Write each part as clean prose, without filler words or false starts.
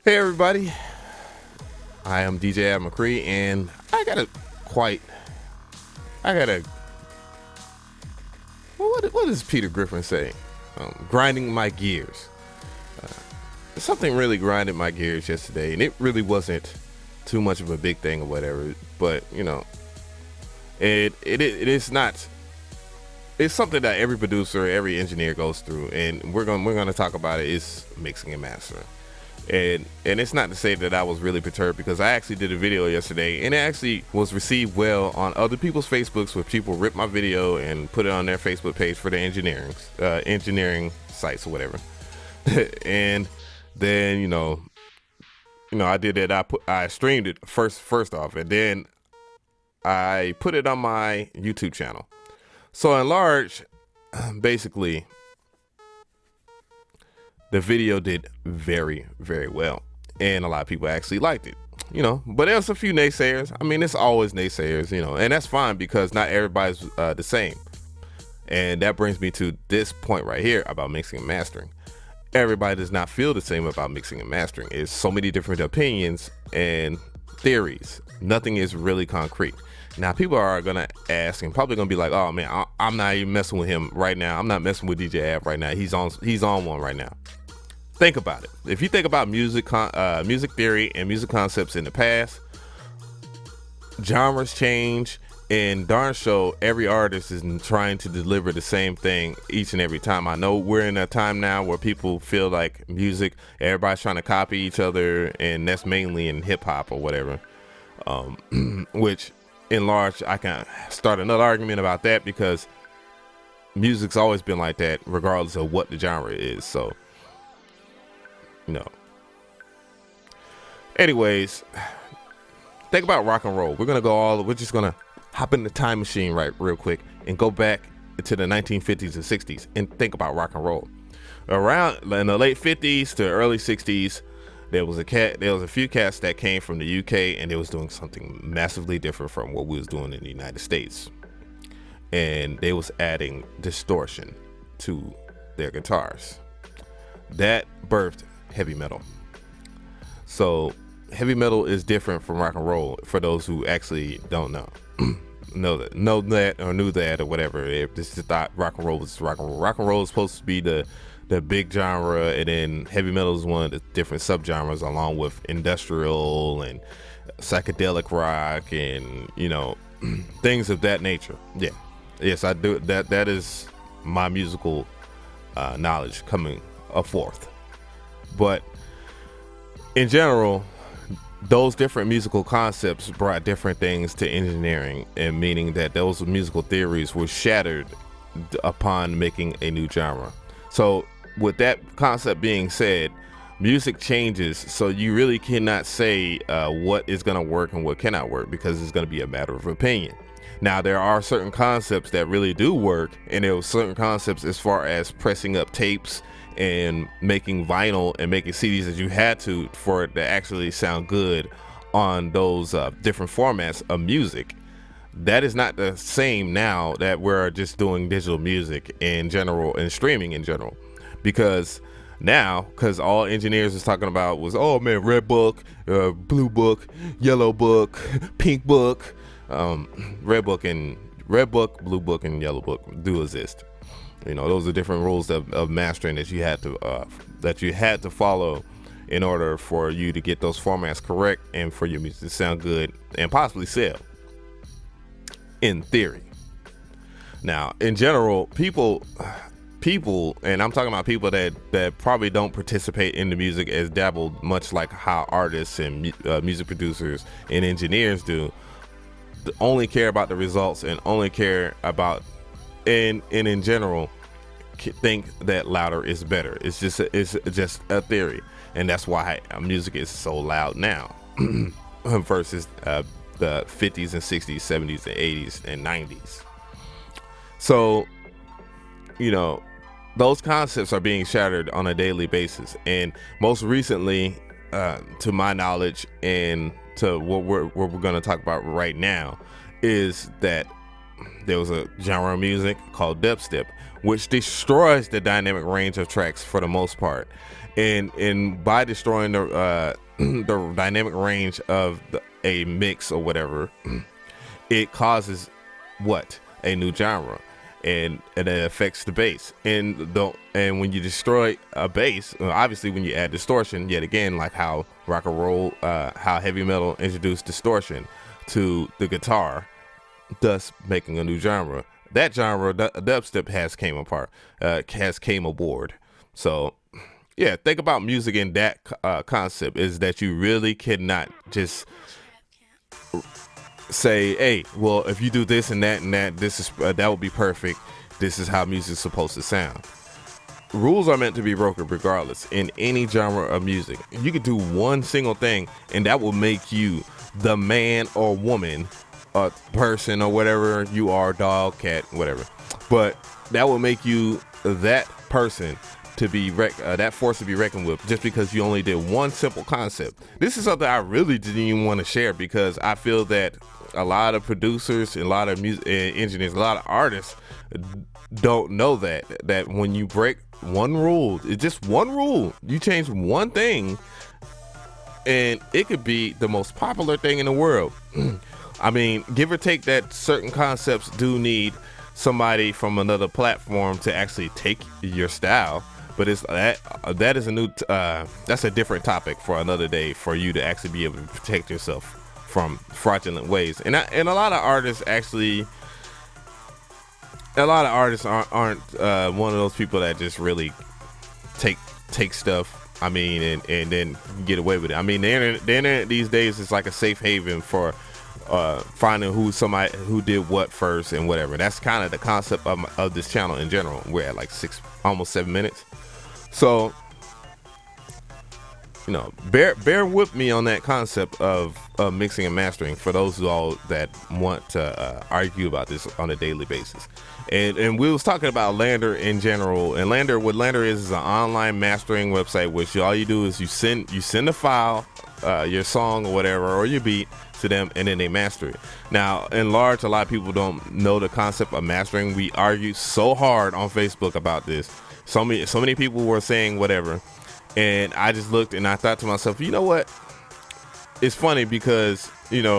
Hey everybody, I am DJ Adam McCree, and I got a what does Peter Griffin say? Grinding my gears. Something really grinded my gears yesterday, and it really wasn't too much of a big thing or whatever. But it is not. It's something that every producer, every engineer goes through, and we're gonna talk about it. Is mixing and mastering. And it's not to say that I was really perturbed, because I actually did a video yesterday and it actually was received well on other people's Facebooks, where people ripped my video and put it on their Facebook page for their engineering sites or whatever. And then I did that. I streamed it first off, and then I put it on my YouTube channel. So in large, basically, the video did very, very well, and a lot of people actually liked it, but there's a few naysayers. I mean, it's always naysayers, and that's fine, because not everybody's the same. And that brings me to this point right here about mixing and mastering. Everybody does not feel the same about mixing and mastering. It's so many different opinions and theories. Nothing is really concrete. Now, people are gonna ask and probably gonna be like, "Oh man, I'm not even messing with him right now. I'm not messing with DJ Ab right now. He's on one right now." Think about it. If you think about music theory and music concepts in the past, genres change, and darn sure every artist is trying to deliver the same thing each and every time. I know we're in a time now where people feel like music, everybody's trying to copy each other, and that's mainly in hip hop or whatever. Which, in large, I can start another argument about that, because music's always been like that, regardless of what the genre is. So. Anyways, think about rock and roll. We're just gonna hop in the time machine real quick and go back to the 1950s and 60s and think about rock and roll. Around in the late 50s to early 60s, there was a few cats that came from the UK, and they was doing something massively different from what we was doing in the United States. And they was adding distortion to their guitars. That birthed heavy metal. So heavy metal is different from rock and roll, for those who actually don't know that or knew that or whatever. If this is thought rock and roll was rock and roll. Rock and roll is supposed to be the big genre, and then heavy metal is one of the different subgenres, along with industrial and psychedelic rock and things of that nature. Yes, I do. That is my musical knowledge coming forth. But in general, those different musical concepts brought different things to engineering, and meaning that those musical theories were shattered upon making a new genre. So with that concept being said, music changes, so you really cannot say what is going to work and what cannot work, because it's going to be a matter of opinion. Now, there are certain concepts that really do work, and there were certain concepts as far as pressing up tapes and making vinyl and making CDs that you had to, for it to actually sound good on those different formats of music. That is not the same now that we're just doing digital music in general and streaming in general, because all engineers was talking about was, oh man, red book, blue book, yellow book, pink book. Red book, blue book, and yellow book do exist. Those are different rules of mastering that you had to follow in order for you to get those formats correct and for your music to sound good and possibly sell. In theory. Now, in general, people, and I'm talking about people that probably don't participate in the music as dabbled, much like how artists and music producers and engineers do, only care about the results and only care about and in general think that louder is better. It's just a theory, and that's why music is so loud now versus the 50s and 60s, 70s and 80s and 90s. So those concepts are being shattered on a daily basis, and most recently, to my knowledge, and to what we're going to talk about right now, is that there was a genre of music called dubstep, which destroys the dynamic range of tracks for the most part. And by destroying the the dynamic range of a mix or whatever, it causes a new genre, and it affects the bass. And when you destroy a bass, obviously when you add distortion, yet again, like how rock and roll, how heavy metal introduced distortion to the guitar, thus making a new genre. That genre, dubstep, has came aboard. So yeah, think about music in that concept, is that you really cannot just say, hey, well, if you do this and that, this is that would be perfect. This is how music's supposed to sound. Rules are meant to be broken regardless in any genre of music. You could do one single thing and that will make you the man or woman, person or whatever you are, dog, cat, whatever. But that will make you that person to be that force to be reckoned with, just because you only did one simple concept. This is something I really didn't even want to share, because I feel that a lot of producers, a lot of music engineers, a lot of artists don't know that when you break one rule, it's just one rule, you change one thing, and it could be the most popular thing in the world. I mean, give or take that certain concepts do need somebody from another platform to actually take your style. But it's that is a new that's a different topic for another day, for you to actually be able to protect yourself from fraudulent ways. And a lot of artists aren't one of those people that just really take stuff, I mean, and then get away with it. I mean, the internet these days is like a safe haven for finding somebody who did what first and whatever. That's kind of the concept of this channel in general. We're at like almost 7 minutes. So, bear with me on that concept of mixing and mastering, for those who all that want to argue about this on a daily basis. And we was talking about LANDR in general. And what LANDR is an online mastering website, which all you do is you send a file, your song or whatever, or your beat, to them, and then they master it. Now, in large, a lot of people don't know the concept of mastering. We argue so hard on Facebook about this. So many people were saying whatever, and I just looked and I thought to myself, you know what? It's funny because and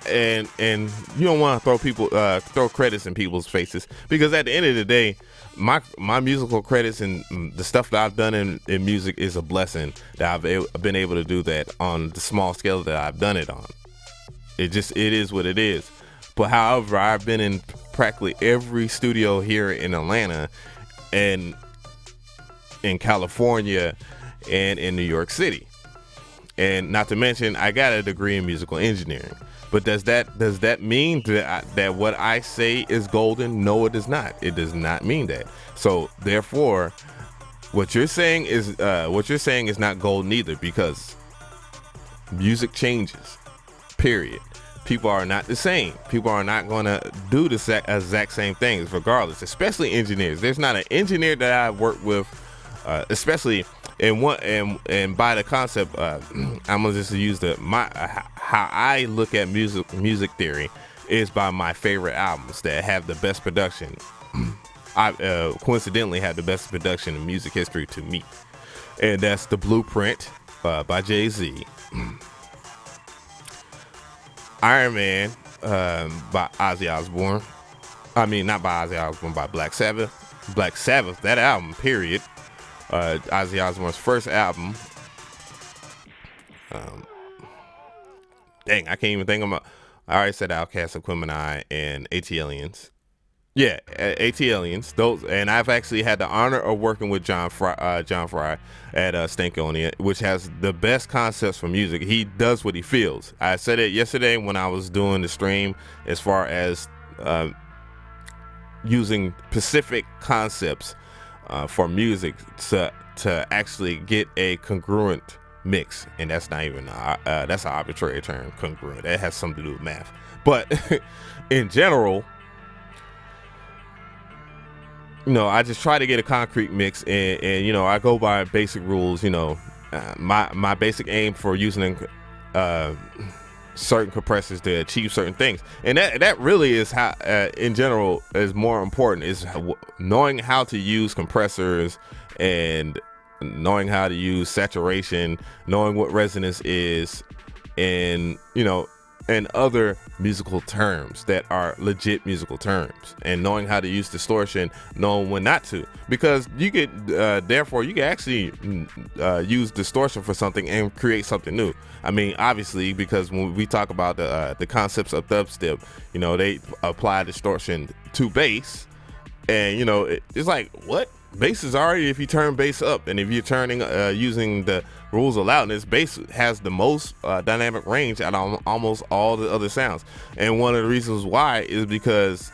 you don't want to throw credits in people's faces, because at the end of the day, my musical credits and the stuff that I've done in music is a blessing that I've been able to do that on the small scale that I've done it on. It is what it is. But however, I've been in practically every studio here in Atlanta and in California and in New York City. And not to mention, I got a degree in musical engineering. But does that mean that what I say is golden? No, it does not. It does not mean that. So therefore, what you're saying is not golden either, because music changes. Period. People are not the same. People are not going to do the exact same things, regardless. Especially engineers. There's not an engineer that I've worked with, especially in one and by the concept. I'm gonna just use how I look at music theory is by my favorite albums that have the best production. I coincidentally have the best production in music history to me, and that's The Blueprint by Jay-Z. Iron Man by Ozzy Osbourne. I mean, not by Ozzy Osbourne, by Black Sabbath. Black Sabbath, that album, period. Ozzy Osbourne's first album. Dang, I can't even think of I already said Outkast, Aquemini, and AT-Aliens. Yeah, AT-Aliens. Those, and I've actually had the honor of working with John Fry at Stankonia, which has the best concepts for music. He does what he feels. I said it yesterday when I was doing the stream, as far as using specific concepts for music to actually get a congruent mix, and that's not even that's an arbitrary term, congruent. That has something to do with math, but in general, I just try to get a concrete mix, and I go by basic rules. My basic aim for using certain compressors to achieve certain things, and that really is how in general is more important, is knowing how to use compressors and knowing how to use saturation, knowing what resonance is, and and other musical terms that are legit musical terms, and knowing how to use distortion, knowing when not to, because you could therefore you can actually use distortion for something and create something new. I mean, obviously, because when we talk about the concepts of dubstep, they apply distortion to bass, and it's like, what? Bass is already, if you turn bass up, and if you're turning using the rules of loudness, bass has the most dynamic range out of almost all the other sounds. And one of the reasons why is because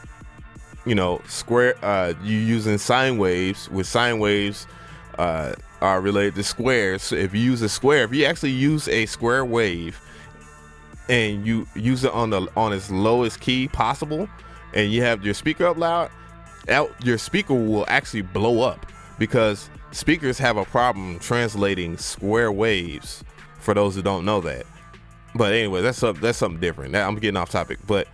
square you using sine waves, with sine waves are related to squares. So if you use a square, if you actually use a square wave and you use it on its lowest key possible, and you have your speaker up loud, your speaker will actually blow up, because speakers have a problem translating square waves, for those who don't know that. But anyway, that's something different. Now I'm getting off topic, but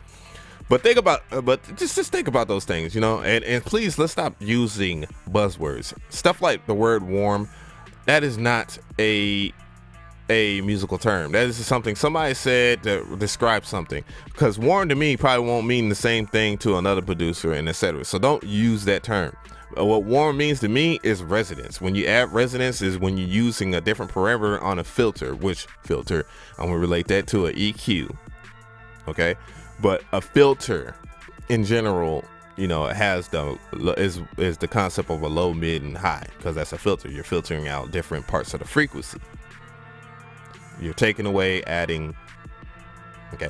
just think about those things, and please, let's stop using buzzwords. Stuff like the word warm, that is not a musical term. That is something somebody said to describe something, because warm to me probably won't mean the same thing to another producer, and etc. So don't use that term. What warm means to me is resonance. When you add resonance is when you're using a different parameter on a filter. Which filter? I'm gonna relate that to an EQ. Okay, but a filter in general, has is the concept of a low, mid, and high, because that's a filter. You're filtering out different parts of the frequency. You're taking away, adding. Okay,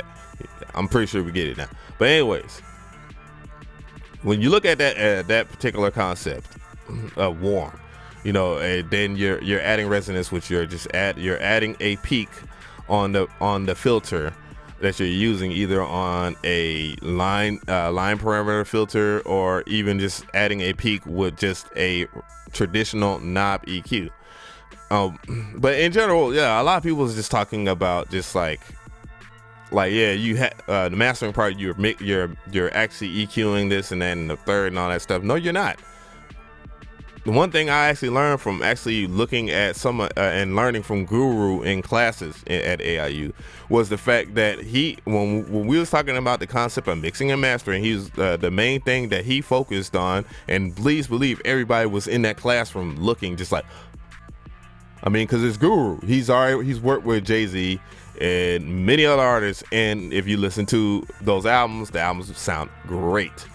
I'm pretty sure we get it now. But anyways, when you look at that particular concept of warm, and then you're adding resonance, which you're adding a peak on the filter that you're using, either on a line parameter filter, or even just adding a peak with just a traditional knob EQ. But in general, yeah, a lot of people is just talking about just like yeah, you the mastering part, you're actually EQing this and then the third and all that stuff. No, you're not. The one thing I actually learned from actually looking at some and learning from Guru in classes at AIU was the fact that when we was talking about the concept of mixing and mastering, he's the main thing that he focused on, and please believe everybody was in that classroom looking just like, because it's Guru. He's worked with Jay-Z and many other artists, and if you listen to those albums, the albums sound great.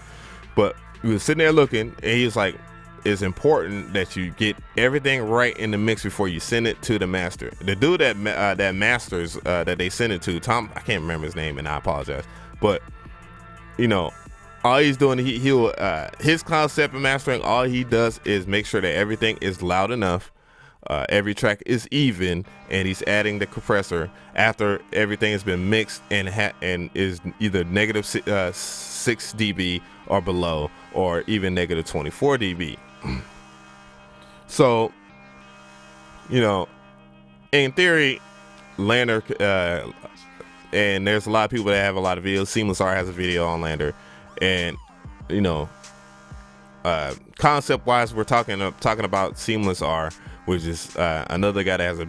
But we were sitting there looking, and he was like, it's important that you get everything right in the mix before you send it to the master. The dude that masters that they send it to, Tom, I can't remember his name, and I apologize, but all he's doing, he'll his concept of mastering, all he does is make sure that everything is loud enough, every track is even, and he's adding the compressor after everything has been mixed and is either negative 6 dB or below, or even negative 24 dB. So, in theory, LANDR, and there's a lot of people that have a lot of videos. Seamless R has a video on LANDR, and concept wise, we're talking about Seamless R, which is another guy that has a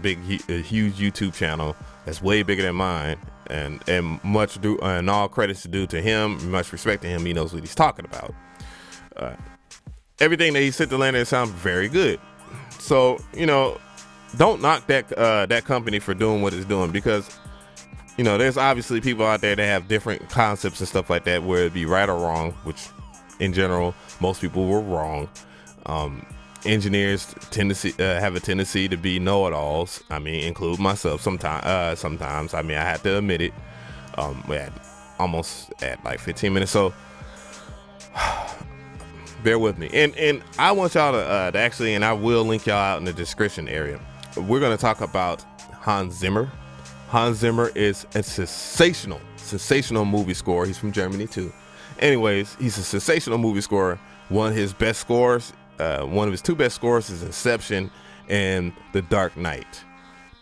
huge YouTube channel that's way bigger than mine, and and all credits due to him, much respect to him. He knows what he's talking about. Everything that he sent to LANDR sounds very good. So don't knock that company for doing what it's doing, because there's obviously people out there that have different concepts and stuff like that, where it'd be right or wrong, which in general most people were wrong. Engineers have a tendency to be know-it-alls. Include myself sometimes. I have to admit it. We're almost at like 15 minutes, so bear with me. And I want y'all to actually, and I will link y'all out in the description area, we're going to talk about Hans Zimmer. Hans Zimmer is a sensational movie scorer. He's from Germany too. Anyways, he's a sensational movie scorer. One of his best scores, one of his two best scores is Inception and The Dark Knight.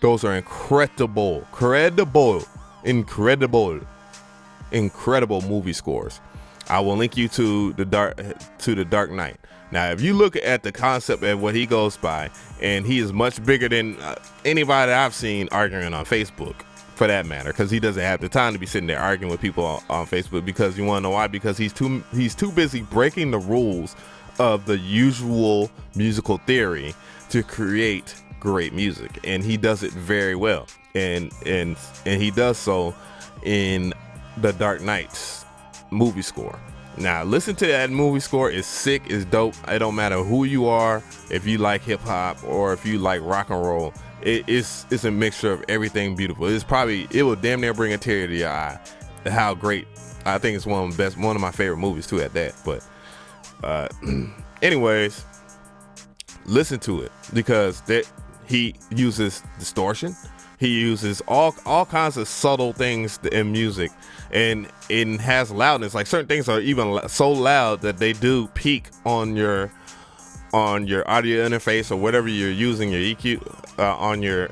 Those are incredible incredible movie scores. I will link you to the Dark Knight. Now, if you look at the concept and what he goes by, and he is much bigger than anybody that I've seen arguing on Facebook, for that matter, because he doesn't have the time to be sitting there arguing with people on Facebook. Because you want to know why? Because he's too busy breaking the rules of the usual musical theory to create great music, and he does it very well. And he does so in the Dark Knight's movie score. Now, listen to that movie score. It's sick, it's dope. It don't matter who you are, if you like hip hop or if you like rock and roll. It's a mixture of everything beautiful. It will damn near bring a tear to your eye. How great! I think it's one of my favorite movies too. At that, but anyways, listen to it, because he uses distortion. He uses all kinds of subtle things in music, and it has loudness. Like certain things are even so loud that they do peak on your audio interface or whatever you're using, your EQ, on your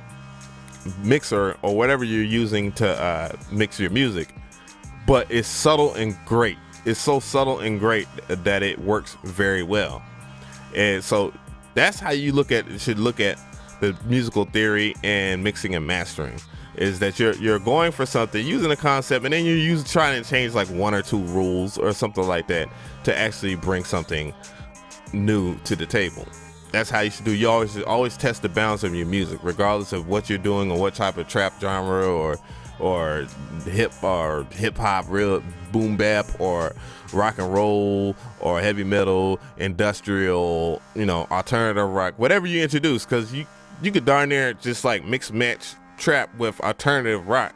mixer or whatever you're using to mix your music. But it's subtle and great. It's so subtle and great that it works very well. And so that's how you should look at the musical theory and mixing and mastering, is that you're going for something, using a concept, and then you're trying to change like one or two rules or something like that to actually bring something new to the table. That's how you should do. You always test the bounds of your music, regardless of what you're doing or what type of trap genre or hip hop, real boom bap, or rock and roll, or heavy metal, industrial, alternative rock, whatever you introduce, because you could darn near just like mix match trap with alternative rock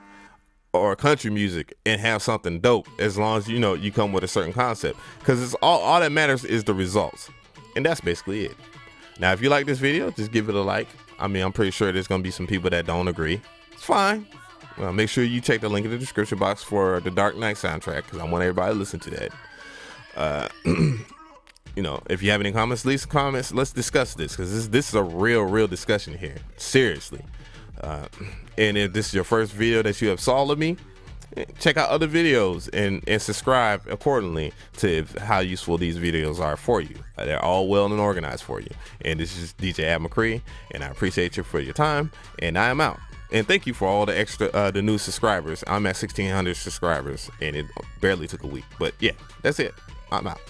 or country music and have something dope, as long as you come with a certain concept, because it's all that matters is the results. And that's basically it. Now, if you like this video, just give it a like. I mean, I'm pretty sure there's gonna be some people that don't agree. It's fine. Well, make sure you check the link in the description box for the Dark Knight soundtrack, because I want everybody to listen to that. If you have any comments, leave some comments. Let's discuss this, because this is a real discussion here. Seriously. And if this is your first video that you have saw of me, check out other videos and subscribe accordingly to how useful these videos are for you. They're all well and organized for you. And this is DJ Ab McCree, and I appreciate you for your time, and I am out. And thank you for all the the new subscribers. I'm at 1,600 subscribers, and it barely took a week. But yeah, that's it. I'm out.